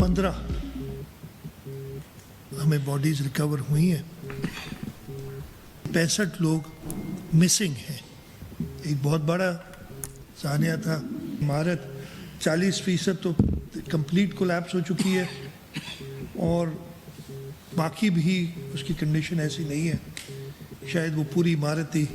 15 हमें bodies recover हुई हैं, 65 लोग मिसिंग हैं। एक बहुत बड़ा सानिया था। इमारत 40% तो कंप्लीट कोलैप्स हो चुकी है और बाकी भी उसकी कंडीशन ऐसी नहीं है, शायद वो पूरी इमारत ही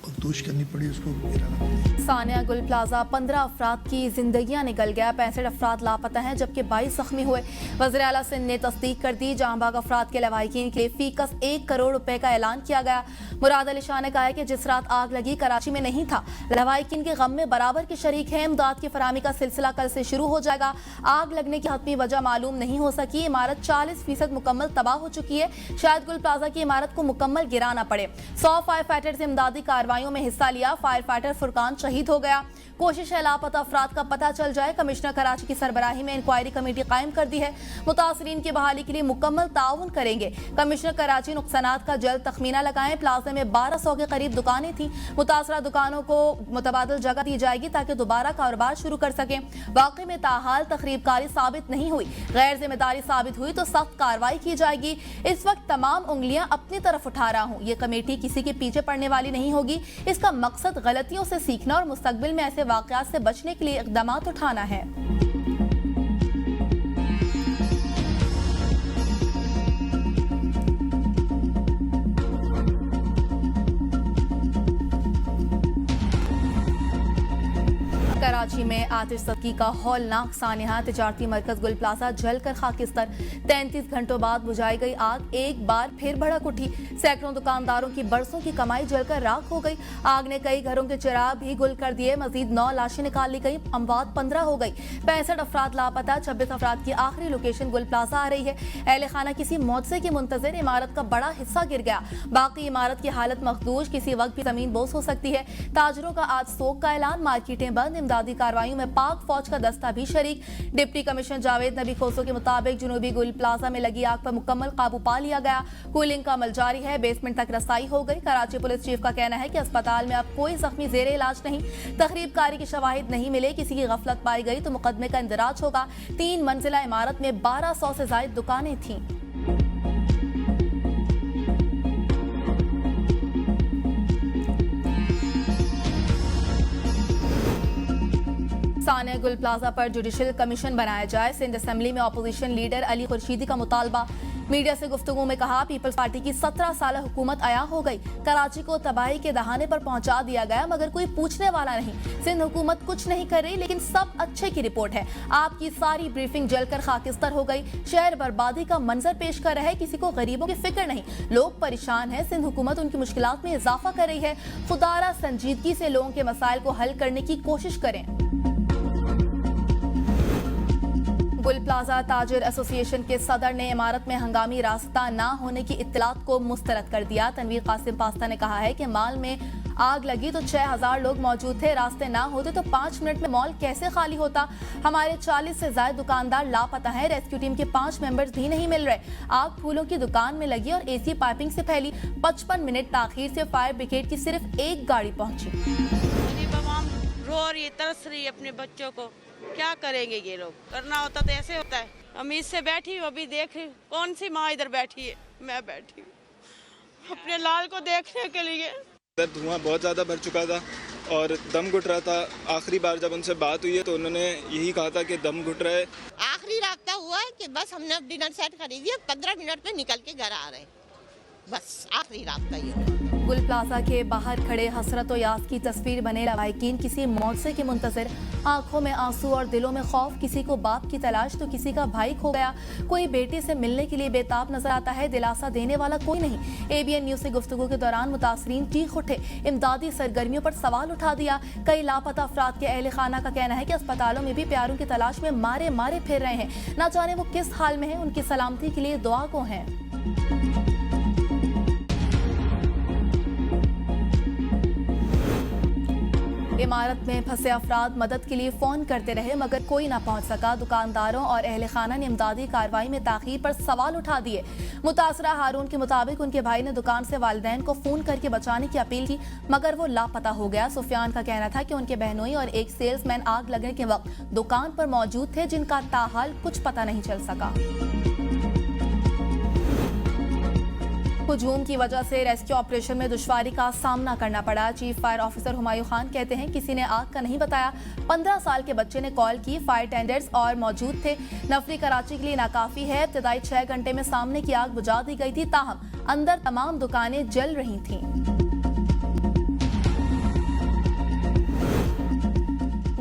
मखदूश करनी पड़ी, उसको गिराना पड़ा। सानिया गुल प्लाजा 15 अफराद की जिंदगियां निकल गया, 65 अफराद लापता हैं जबकि 22 जख्मी हुए। वज़ीर आला सिंध ने तस्दीक कर दी, जहां बाग अफराद के लवाहिकीन के लिए फीकस 1 करोड़ रुपए का ऐलान किया गया। मुराद अली शाह ने कहा है कि जिस रात आग लगी कराची में नहीं था, लवाहिकीन के गम में बराबर के शरीक हैं। इमदाद की फराहमी का सिलसिला कल से शुरू हो जाएगा। आग लगने की हतमी वजह मालूम नहीं हो सकी। इमारत 40% मुकम्मल तबाह हो चुकी है। शायद गुल प्लाजा की इमारत को मुकम्मल गिराना पड़े। 100 फायर फाइटर्स इमदादी कार्रवाइयों में हिस्सा लिया। फायर फाइटर फुरकान शहीद हो गया। कोशिश है लापता अफराद का पता चल जाए। कमिश्नर कराची की सरबराही में इंक्वायरी कमेटी कायम कर दी है। मुतासरीन की बहाली के लिए मुकम्मल ताउन करेंगे। कमिश्नर कराची नुकसानात का जल्द तखमीना लगाएं। प्लाजा में 1200 के करीब दुकानें थी। मुतासरा दुकानों को मुतबादल जगह दी जाएगी ताकि दोबारा कारोबार शुरू कर सकें। वाकई में ताहाल तखरीबकारी साबित नहीं हुई, गैर जिम्मेदारी साबित हुई तो सख्त कार्रवाई की जाएगी। इस वक्त तमाम उंगलियां अपनी तरफ उठा रहा हूं। ये कमेटी किसी के पीछे पड़ने वाली नहीं होगी। इसका मकसद गलतियों से सीखना और मुस्तकबिल में ऐसे वाक़यात से बचने के लिए इक़दाम उठाना है। कराची में आतिशज़दी का हौलनाक सानिया। तिजारती मरकज गुल प्लाजा जलकर खाकिस्तर। 33 घंटों बाद बुझाई गई आग एक बार फिर भड़क उठी। सैकड़ों दुकानदारों की बरसों की कमाई जलकर राख हो गई। आग ने कई घरों के चिराग भी गुल कर दिए। मजीद 9 लाशें निकाल ली गई। अमवात 15 हो गई। 65 अफराद लापता। 26 अफराद की आखिरी लोकेशन गुल प्लाजा आ रही है। अहले खाना किसी मौजे की मुंतजर। इमारत का बड़ा हिस्सा गिर गया। बाकी इमारत की हालत मखदूश। किसी वक्त भी जमीन बोस हो सकती है। ताजरों का आज सोग का ऐलान। मार्केटें बंद। इमदादी कार्रवाइयों में पाक फौज का दस्ता भी शरीक। डिप्टी कमिश्नर जावेद नबी खोसो के मुताबिक जुनूबी गुल प्लाजा में लगी आग पर मुकम्मल काबू पा लिया गया। कूलिंग का अमल जारी है। बेसमेंट तक रसाई हो गई। कराची पुलिस चीफ का कहना है कि अस्पताल में अब कोई जख्मी जेर इलाज नहीं। तखरीबकारी की शवाहिद नहीं मिले। किसी की गफलत पाई गई तो मुकदमे का इंदराज होगा। 3 मंजिला इमारत में 1200 से ज्यादा दुकानें थीं। सानिया गुल प्लाजा पर जुडिशल कमीशन बनाया जाए। सिंध असेंबली में अपोजिशन लीडर अली खुर्शीदी का मुतालबा। मीडिया से गुफ्तगू में कहा, पीपल्स पार्टी की 17 साल हुकूमत आया हो गई। कराची को तबाही के दहाने पर पहुंचा दिया गया मगर कोई पूछने वाला नहीं। सिंध हुकूमत कुछ नहीं कर रही लेकिन सब अच्छे की रिपोर्ट है। आपकी सारी ब्रीफिंग जलकर खाकिस्तर हो गई। शहर बर्बादी का मंजर पेश कर रहे। किसी को गरीबों की फिक्र नहीं। लोग परेशान हैं। सिंध हुकूमत उनकी मुश्किलात में इजाफा कर रही है। खुदारा संजीदगी से लोगों के मसाइल को हल करने की कोशिश करें। गुल प्लाजा ताजिर एसोसिएशन के सदर ने इमारत में हंगामी रास्ता ना होने की इत्तलात को मुस्तरद कर दिया। तनवीर कासिम पास्ता ने कहा है कि मॉल में आग लगी तो 6000 लोग मौजूद थे। रास्ते ना होते तो 5 मिनट में मॉल कैसे खाली होता। हमारे 40 से ज्यादा दुकानदार लापता हैं। रेस्क्यू टीम के 5 मेंबर्स भी नहीं मिल रहे। आग फूलों की दुकान में लगी और एसी पाइपिंग से फैली। 55 मिनट ताखीर से फायर ब्रिगेड की सिर्फ एक गाड़ी पहुंची। रो रही, तरस रही अपने बच्चों को। क्या करेंगे ये लोग। करना होता तो ऐसे होता है। अमीर से बैठी हूँ, अभी देख रही कौन सी माँ इधर बैठी है। मैं बैठी हूँ अपने लाल को देखने के लिए। इधर धुआं बहुत ज़्यादा भर चुका था और दम घुट रहा था। आखिरी बार जब उनसे बात हुई है तो उन्होंने यही कहा था कि दम घुट रहा है। आखिरी रास्ता हुआ है कि बस हमने अब डिनर सेट खरीदी है, 15 मिनट में निकल के घर आ रहे हैं। बस आखिरी रास्ता ये। गुल प्लाजा के बाहर खड़े हसरत और यास की तस्वीर बने लवाहिकीन किसी मौजे के मुंतजर। आंखों में आंसू और दिलों में खौफ। किसी को बाप की तलाश तो किसी का भाई खो गया। कोई बेटी से मिलने के लिए बेताब नजर आता है। दिलासा देने वाला कोई नहीं। ABN न्यूज से गुफ्तगू के दौरान मुतासरीन चीख उठे। इमदादी सरगर्मियों पर सवाल उठा दिया। कई लापता अफराद के अहले खाना का कहना है कि अस्पतालों में भी प्यारों की तलाश में मारे मारे फिर रहे हैं। ना जाने वो किस हाल में है। उनकी सलामती के लिए दुआ को है। इमारत में फंसे अफराद मदद के लिए फोन करते रहे मगर कोई ना पहुंच सका। दुकानदारों और अहले खाना ने इमदादी कार्रवाई में ताखीर पर सवाल उठा दिए। मुतासरा हारून के मुताबिक उनके भाई ने दुकान से वालिदैन को फोन करके बचाने की अपील की मगर वो लापता हो गया। सुफियान का कहना था कि उनके बहनोई और एक सेल्समैन आग लगने के वक्त दुकान पर मौजूद थे जिनका ताहाल कुछ पता नहीं चल सका। हुजूम की वजह से रेस्क्यू ऑपरेशन में दुश्वारी का सामना करना पड़ा। Chief fire officer Humayun Khan कहते हैं किसी ने आग का नहीं बताया। 15 साल के बच्चे ने कॉल की, फायर टेंडर्स और मौजूद थे। नफरी कराची के लिए नाकाफी है। इब्तदाई 6 घंटे में सामने की आग बुझा दी गई थी, ताहम अंदर तमाम दुकानें जल रही थीं।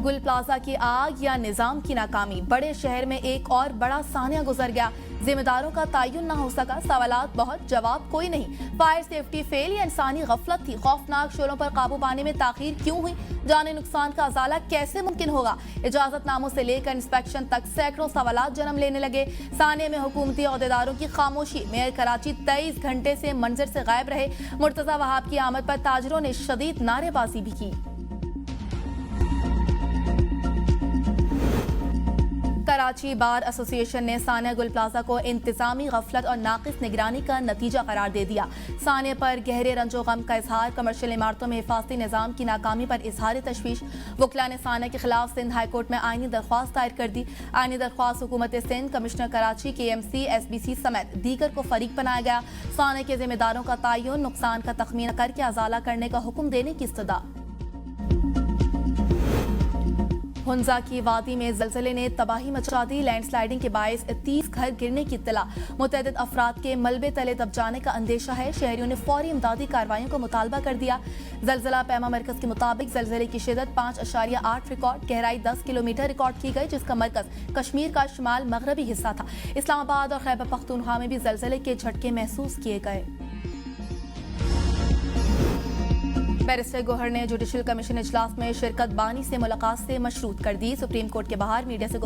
गुल प्लाजा की आग या निजाम की नाकामी। बड़े शहर में एक और बड़ा सानिया गुजर गया। जिम्मेदारों का तयन न हो सका। सवालात बहुत, जवाब कोई नहीं। फायर सेफ्टी फेल या इंसानी गफलत थी। खौफनाक शोरों पर काबू पाने में ताखीर क्यों हुई? जाने नुकसान का अजाला कैसे मुमकिन होगा? इजाजतनामों से लेकर इंस्पेक्शन तक सैकड़ों सवालात जन्म लेने लगे। सानिया में हुकूमती अहदेदारों की खामोशी। मेयर कराची 23 घंटे से मंजर से गायब रहे। मुर्तजा वहाब की आमद पर ताजरों ने शदीद नारेबाजी भी की। कराची बार एसोसिएशन ने सानिया गुल प्लाजा को इंतजामी गफलत और नाकिस निगरानी का नतीजा करार दे दिया। सानिया पर गहरे रंजो गम का इजहार। कमर्शियल इमारतों में हिफाजती निजाम की नाकामी पर इजहार तशवीश। वकला ने सानिया के खिलाफ सिंध हाई कोर्ट में आईनी दरख्वास्त दायर कर दी। आईनी दरख्वास्त हुकूमत Sindh, commissioner Karachi, KMC, SBC समेत दीगर को फरीक बनाया गया। सानिया के जिम्मेदारों का तयन, नुकसान का तखमीना करके अजाला करने का हुक्म देने की इस्तदा। हुंजा की वादी में जलजले ने तबाही मचा दी। लैंडस्लाइडिंग के बायस 30 घर गिरने की इत्तला। मुतअद्दिद अफराद के मलबे तले दब जाने का अंदेशा है। शहरियों ने फौरी इमदादी कार्रवाइयों का मुतालबा कर दिया। जलजला पैमा मरकज के मुताबिक जलजले की शिदत 5.8 रिकॉर्ड, गहराई 10 किलोमीटर रिकॉर्ड की गई, जिसका मरकज कश्मीर का शुमाल मगरबी हिस्सा था। इस्लामाबाद और खैबर पख्तूनख्वा में भी जलजले के झटके महसूस किए गए। बैरिस्टर गोहर ने जुडिशल कमीशन इजलास में शिरकत बानी से मुलाकात से मशरूत कर दी। सुप्रीम कोर्ट के बाहर मीडिया से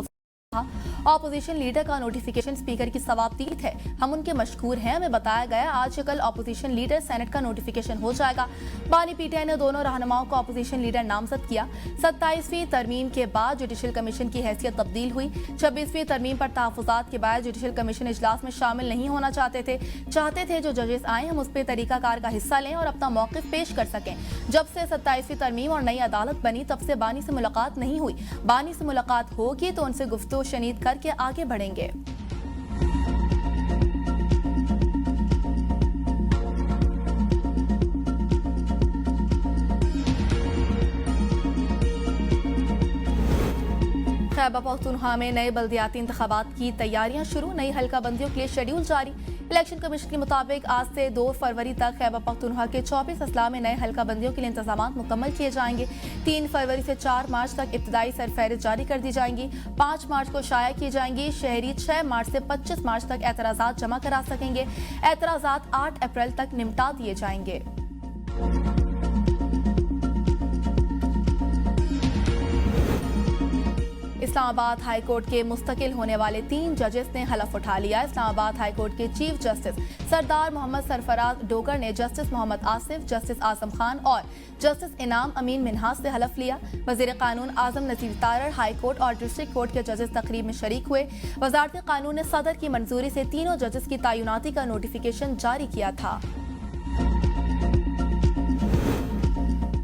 ऑपोजिशन लीडर का नोटिफिकेशन स्पीकर की सवाबदीद है। हम उनके मशकूर हैं। हमें बताया गया आज या कल ऑपोजिशन लीडर सेनेट का नोटिफिकेशन हो जाएगा। बानी PTI ने दोनों रहनुमाओं को ऑपोजिशन लीडर नामजद किया। 27वीं तरमीम के बाद जुडिशल कमीशन की हैसियत तब्दील हुई। 26वीं तरमीम पर तहफ़्फ़ुज़ात के बाद जुडिशल कमीशन इजलास में शामिल नहीं होना चाहते थे जो जजेस आए हम उस पर तरीकाकार का हिस्सा लें और अपना मौक़िफ़ पेश कर सकें। जब से 27वीं तरमीम और नई अदालत बनी तब से बानी से मुलाकात नहीं हुई। बानी से मुलाकात होगी तो उनसे गुफ्तगू शनीद करके आगे बढ़ेंगे। खैबर पख्तूनख्वा में नए बल्दियाती इंतखाबात की तैयारियां शुरू। नई हल्का बंदियों के लिए शेड्यूल जारी। इलेक्शन कमीशन के मुताबिक आज से 2 फरवरी तक खैबर पख्तूनख्वा के 24 अजला में नए हल्का बंदियों के लिए इंतजाम मुकम्मल किए जाएंगे। 3 फरवरी से 4 मार्च तक इब्तदाई सरफहरिस्त जारी कर दी जाएंगी। 5 मार्च को शाया की जाएंगी। शहरी 6 मार्च से 25 मार्च तक एतराज़ात जमा करा सकेंगे। एतराज़ात 8 अप्रैल तक निपटा दिए जाएंगे। इस्लामाबाद हाई कोर्ट के मुस्तकिल होने वाले 3 जजेस ने हलफ उठा लिया। इस्लामाबाद हाई कोर्ट के चीफ जस्टिस सरदार मोहम्मद सरफराज डोगर ने जस्टिस मोहम्मद आसिफ, जस्टिस आजम खान और जस्टिस इनाम अमीन मिन्हाज से हलफ लिया। वजीर कानून आजम नजीर तारड़, हाई कोर्ट और डिस्ट्रिक्ट कोर्ट के जजेस तकरीब में शरीक हुए। वजारत कानून ने सदर की मंजूरी से तीनों जजेस की तैनाती का नोटिफिकेशन जारी किया था।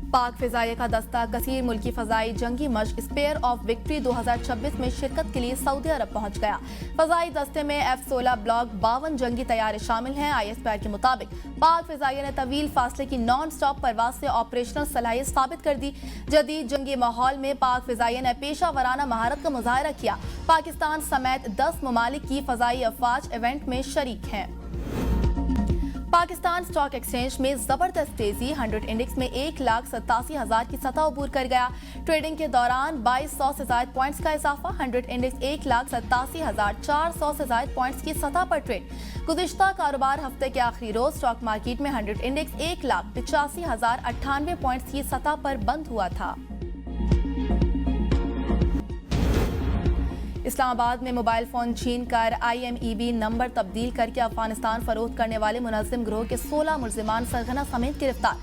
पाक फिजाइया का दस्ता कसीर मुल्की फजाई जंगी मश्क स्पेयर ऑफ विक्ट्री 2026 में शिरकत के लिए सऊदी अरब पहुंच गया। फजाई दस्ते में F-16 ब्लॉक 52 जंगी तैयारे शामिल हैं। ISPR के मुताबिक पाक फिजाइया ने तवील फासले की नॉन स्टॉप परवाज से ऑपरेशनल सलाहियत साबित कर दी। जदीद जंगी माहौल में पाक फिजाइया ने पेशा वराना महारत का मुजाहरा किया। पाकिस्तान समेत 10 ममालिक की फजाई अफवाज इवेंट में शरीक हैं। पाकिस्तान स्टॉक एक्सचेंज में जबरदस्त तेजी। 100 इंडेक्स में 1,87,000 की सतह अबूर कर गया। ट्रेडिंग के दौरान 2200 से ज्यादा पॉइंट्स का इजाफा। 100 इंडेक्स 1,87,400 से ज्यादा पॉइंट्स की सतह पर ट्रेड। गुज़िश्ता कारोबार हफ्ते के आखिरी रोज स्टॉक मार्केट में 100 इंडेक्स 1,85,098 पॉइंट्स की सतह पर बंद हुआ था। इस्लामाबाद में मोबाइल फोन छीनकर IMEI नंबर तब्दील करके अफगानिस्तान फरोख्त करने वाले मुनज़्ज़िम गिरोह के 16 मुल्ज़िमान सरगना समेत गिरफ्तार।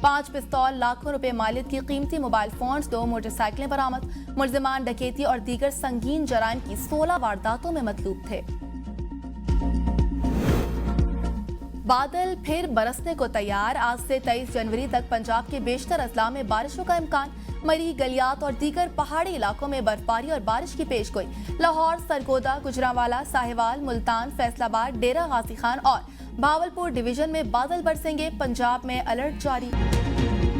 5 पिस्तौल, लाखों रुपए मालियत की कीमती मोबाइल फोन्स, 2 मोटरसाइकिलें बरामद। मुल्जिमान डकैती और दीगर संगीन जराइम की 16 वारदातों में मतलूब थे। बादल फिर बरसने को तैयार। आज से 23 जनवरी तक पंजाब के बेशतर अजला में बारिशों का इम्कान। मरी, गलियात और दीगर पहाड़ी इलाकों में बर्फबारी और बारिश की पेशगोई। लाहौर, सरगोदा, गुजरांवाला, साहिवाल, मुल्तान, फैसलाबाद, डेरा गाजी खान और भावलपुर डिवीजन में बादल बरसेंगे। पंजाब में अलर्ट जारी।